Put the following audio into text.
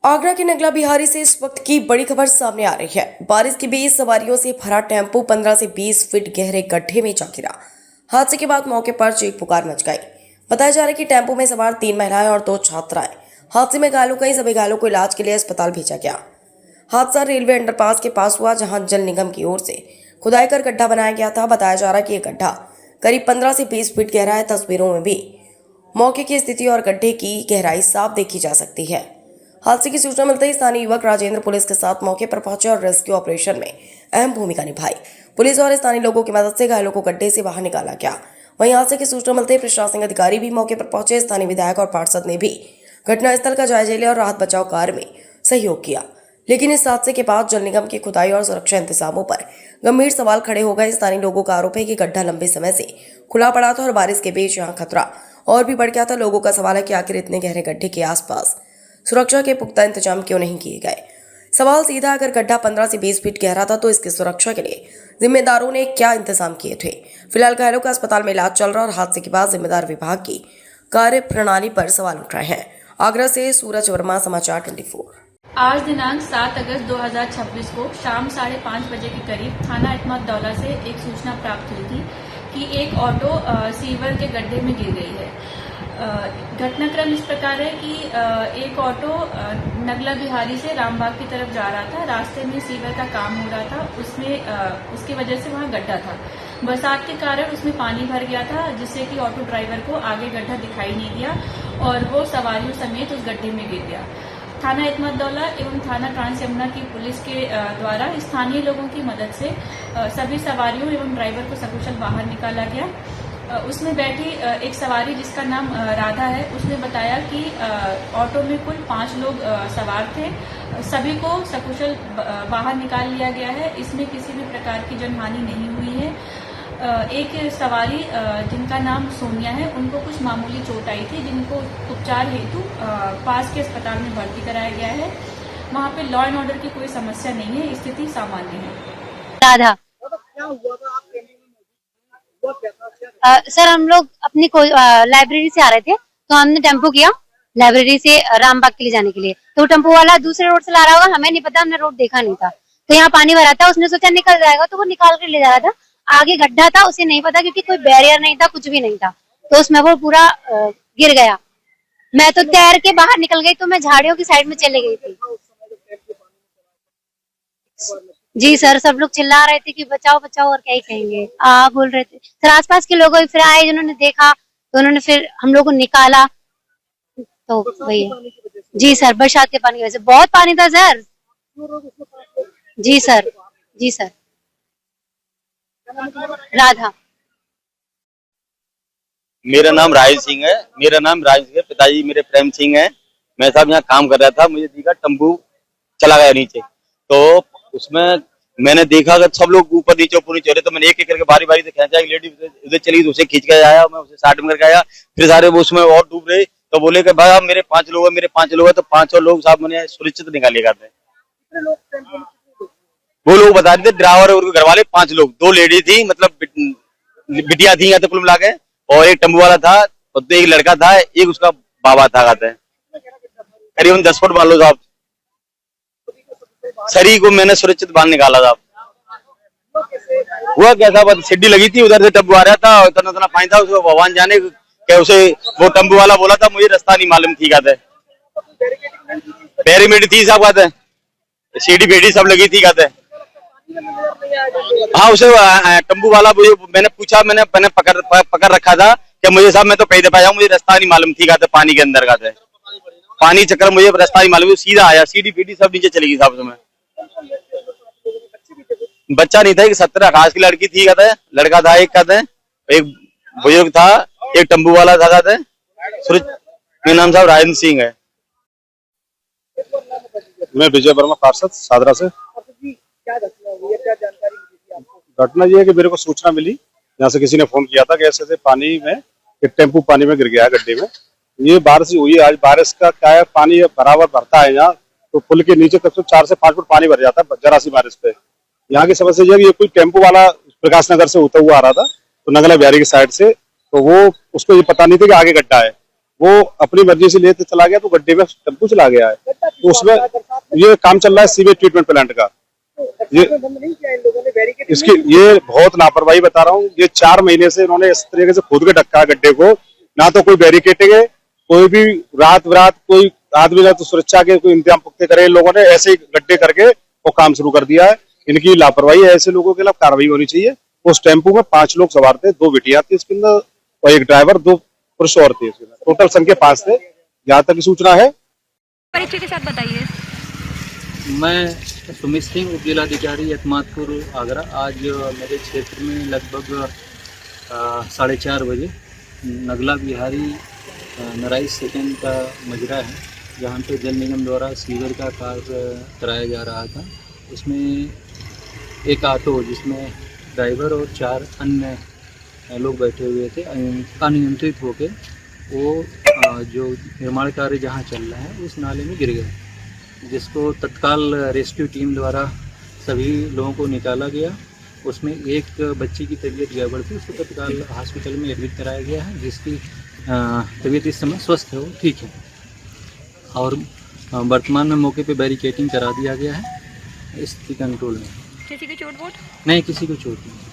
आगरा के नगला बिहारी से इस वक्त की बड़ी खबर सामने आ रही है। बारिश के बीच सवारियों से भरा टेम्पो 15 से 20 फीट गहरे गड्ढे में जा गिरा। हादसे के बाद मौके पर चीख पुकार मच गई। बताया जा रहा है कि टेम्पो में सवार 3 महिलाएं और 2 छात्राएं। हादसे में घायलों कई सभी घायलों को इलाज के लिए अस्पताल भेजा गया। हादसा रेलवे अंडरपास के पास हुआ, जहां जल निगम की ओर से खुदाई कर गड्ढा बनाया गया था। बताया जा रहा है कि यह गड्ढा करीब 15 से 20 फीट गहरा है। तस्वीरों में भी मौके की स्थिति और गड्ढे की गहराई साफ देखी जा सकती है। हादसे की सूचना मिलते ही स्थानीय युवक राजेंद्र पुलिस के साथ मौके पर पहुंचे और रेस्क्यू ऑपरेशन में अहम भूमिका निभाई। पुलिस और स्थानीय लोगों की मदद से घायलों को गड्ढे से बाहर निकाला गया। वहीं हादसे की सूचना मिलते ही प्रशासनिक अधिकारी भी मौके पर पहुंचे। स्थानीय विधायक और पार्षद ने भी घटनास्थल का जायजा लिया और राहत बचाव कार्य में सहयोग किया। लेकिन इस हादसे के बाद जल निगम की खुदाई और सुरक्षा इंतजामों पर गंभीर सवाल खड़े हो गए। स्थानीय लोगों का आरोप है कि गड्ढा लंबे समय से खुला पड़ा था और बारिश के बीच यहाँ खतरा और भी बढ़ गया था। लोगों का सवाल है कि आखिर इतने गहरे गड्ढे के आसपास सुरक्षा के पुख्ता इंतजाम क्यों नहीं किए गए। सवाल सीधा, अगर गड्ढा 15 से 20 फीट गहरा था तो इसकी सुरक्षा के लिए जिम्मेदारों ने क्या इंतजाम किए थे। फिलहाल घायलों का अस्पताल में इलाज चल रहा और हादसे के बाद जिम्मेदार विभाग की कार्य प्रणाली पर सवाल उठ रहे हैं। आगरा से सूरज वर्मा, समाचार 24। आज दिनांक 7 अगस्त 2026 को शाम 5:30 बजे के करीब थाना इत्मत-दौला से एक सूचना प्राप्त हुई थी कि एक ऑटो सीवर के गड्ढे में गिर गई है। घटनाक्रम इस प्रकार है कि एक ऑटो नगला बिहारी से रामबाग की तरफ जा रहा था। रास्ते में सीवर का काम हो रहा था, उसकी वजह से वहां गड्ढा था। बरसात के कारण उसमें पानी भर गया था, जिससे कि ऑटो ड्राइवर को आगे गड्ढा दिखाई नहीं दिया और वो सवारियों समेत उस गड्ढे में गिर गया। थाना इत्मत-दौला एवं थाना ट्रांस यमुना की पुलिस के द्वारा स्थानीय लोगों की मदद से सभी सवारियों एवं ड्राइवर को सकुशल बाहर निकाला गया। उसमें बैठी एक सवारी जिसका नाम राधा है, उसने बताया कि ऑटो में कुल 5 लोग सवार थे। सभी को सकुशल बाहर निकाल लिया गया है। इसमें किसी भी प्रकार की जनहानि नहीं हुई है। एक सवारी जिनका नाम सोनिया है, उनको कुछ मामूली चोट आई थी, जिनको उपचार हेतु पास के अस्पताल में भर्ती कराया गया है। वहां पे लॉ एंड ऑर्डर की कोई समस्या नहीं है, स्थिति सामान्य है। राधा सर, हम लोग अपनी लाइब्रेरी से आ रहे थे, तो हमने टेम्पो किया लाइब्रेरी से रामबाग के लिए जाने के लिए। तो टेम्पो वाला दूसरे रोड से ला रहा होगा, हमें नहीं पता, हमने रोड देखा नहीं था। तो यहाँ पानी भरा था, उसने सोचा निकल जाएगा, तो वो निकाल कर ले जा रहा था। आगे गड्ढा था, उसे नहीं पता क्योंकि कोई बैरियर नहीं था, कुछ भी नहीं था, तो उसमें वो पूरा गिर गया। मैं तो तैर के बाहर निकल गई, तो मैं झाड़ियों की साइड में चले गई थी। जी सर, सब लोग चिल्ला रहे थे कि बचाओ बचाओ, और क्या ही कहेंगे। बोल रहे थे सर, आसपास के लोग फिर आए, जिन्होंने देखा तो उन्होंने फिर हम लोग को निकाला। तो वही, जी सर, बरसात के पानी की वजह से बहुत पानी था सर। जी सर, जी सर। राधा। मेरा नाम राजेश सिंह है। पिताजी मेरे प्रेम सिंह है। मैं साहब यहाँ काम कर रहा था, मुझे दिखा तंबू चला गया नीचे, तो उसमें मैंने देखा अगर सब लोग ऊपर नीचे हो रहे, तो मैंने एक एक करके बारी बारी से खींचा। एक लेडी उधर चली तो उसे खींच के आया, मैं उसे साइड में करके आया। फिर सारे वो उसमें और डूब रहे, तो बोले कि भाई मेरे 5 लोग है, तो 5 और लोग साहब मैंने सुरक्षित निकाले करते। वो लोग बता रहे थे, ड्राइवर और घर वाले 5 लोग, 2 लेडी थी, मतलब बिटिया थी या तो कुल मिला के, और एक तंबू वाला था, और तो एक लड़का था, एक उसका बाबा था। कहते हैं करीबन 10 फुट मान लो साहब। शरीर को मैंने सुरक्षित बाहर निकाला था। हुआ कैसा बात, सीढ़ी लगी थी, उधर से तंबू आ रहा था, इतना इतना पानी था, उसको भगवान जाने क्या। उसे वो तंबू वाला बोला था मुझे रास्ता नहीं मालूम थी। कहते बैरीमेड थी साहब, कहते सीढ़ी बेड़ी सब लगी थी। कहते हाँ, उसे तंबू वाला मैंने पूछा, मैंने पकड़ रखा था कि मुझे साहब मैं तो पैदल पाया, मुझे रास्ता नहीं मालूम थी। कहते पानी के अंदर, कहते पानी चक्कर मुझे रास्ता नहीं मालूम, सीधा आया, सीढ़ी पीढ़ी सब नीचे चली गई साहब। उसमें बच्चा नहीं था, एक 17 खास की लड़की थी। कहते लड़का था एक, कहते एक बुजुर्ग था, एक तंबू वाला था। कहते मेरा नाम साहब राजेंद्र सिंह है। मैं विजय वर्मा, पार्षद सादरा से। घटना ये है कि मेरे को सूचना मिली, यहाँ से किसी ने फोन किया था कि ऐसे पानी में एक टेम्पू पानी में गिर गया है गड्ढे में। ये बारिश हुई है, आज बारिश का क्या है, पानी बराबर भरता है यहाँ, तो पुल के नीचे तक तो 4 से 5 फुट पानी भर जाता है जरा सी बारिश पे। यहाँ की समस्या यह है कि ये कोई टेम्पो वाला प्रकाश नगर से होता हुआ आ रहा था, तो नगला बिहारी की साइड से, तो वो उसको ये पता नहीं था कि आगे गड्ढा है। वो अपनी मर्जी से लेते चला गया तो गड्ढे में टेम्पू चला गया है। तो उसमें ये काम चल रहा है सीवेज ट्रीटमेंट प्लांट का। ये इसकी ये बहुत लापरवाही बता रहा हूँ। ये 4 महीने से इन्होंने इस तरीके से खोद के ढका है गड्ढे को, ना तो कोई बैरिकेडिंग है, कोई भी रात कोई आदमी ना तो सुरक्षा के कोई इंतजाम पुख्ते करे। इन लोगों ने ऐसे ही गड्ढे करके वो काम शुरू कर दिया है। इनकी लापरवाही है, ऐसे लोगों के खिलाफ कार्रवाई होनी चाहिए। उस टेम्पू में 5 लोग सवार थे, 2 बिटियां थी इसके अंदर और एक ड्राइवर, 2 पुरुष और थे। टोटल संख्या 5 थे, जहाँ तक सूचना है। परिचय के साथ बताइए। मैं सुमित सिंह, उप जिलाधिकारी एतमादपुर आगरा। आज मेरे क्षेत्र में लगभग 4:30 बजे नगला बिहारी नराइस सेकेंड का मजरा है, जहाँ पे जल निगम द्वारा सीवर का कार्य कराया जा रहा था। उसमें एक ऑटो जिसमें ड्राइवर और 4 अन्य लोग बैठे हुए थे, अनियंत्रित होकर वो जो निर्माण कार्य जहाँ चल रहा है उस नाले में गिर गए, जिसको तत्काल रेस्क्यू टीम द्वारा सभी लोगों को निकाला गया। उसमें एक बच्ची की तबीयत गड़बड़ थी, उसको तत्काल हॉस्पिटल में एडमिट कराया गया है, जिसकी तबीयत इस समय स्वस्थ है, वो ठीक है। और वर्तमान में मौके पे बैरिकेडिंग करा दिया गया है, स्थिति कंट्रोल में। किसी की चोट वोट? नहीं, किसी को चोट नहीं।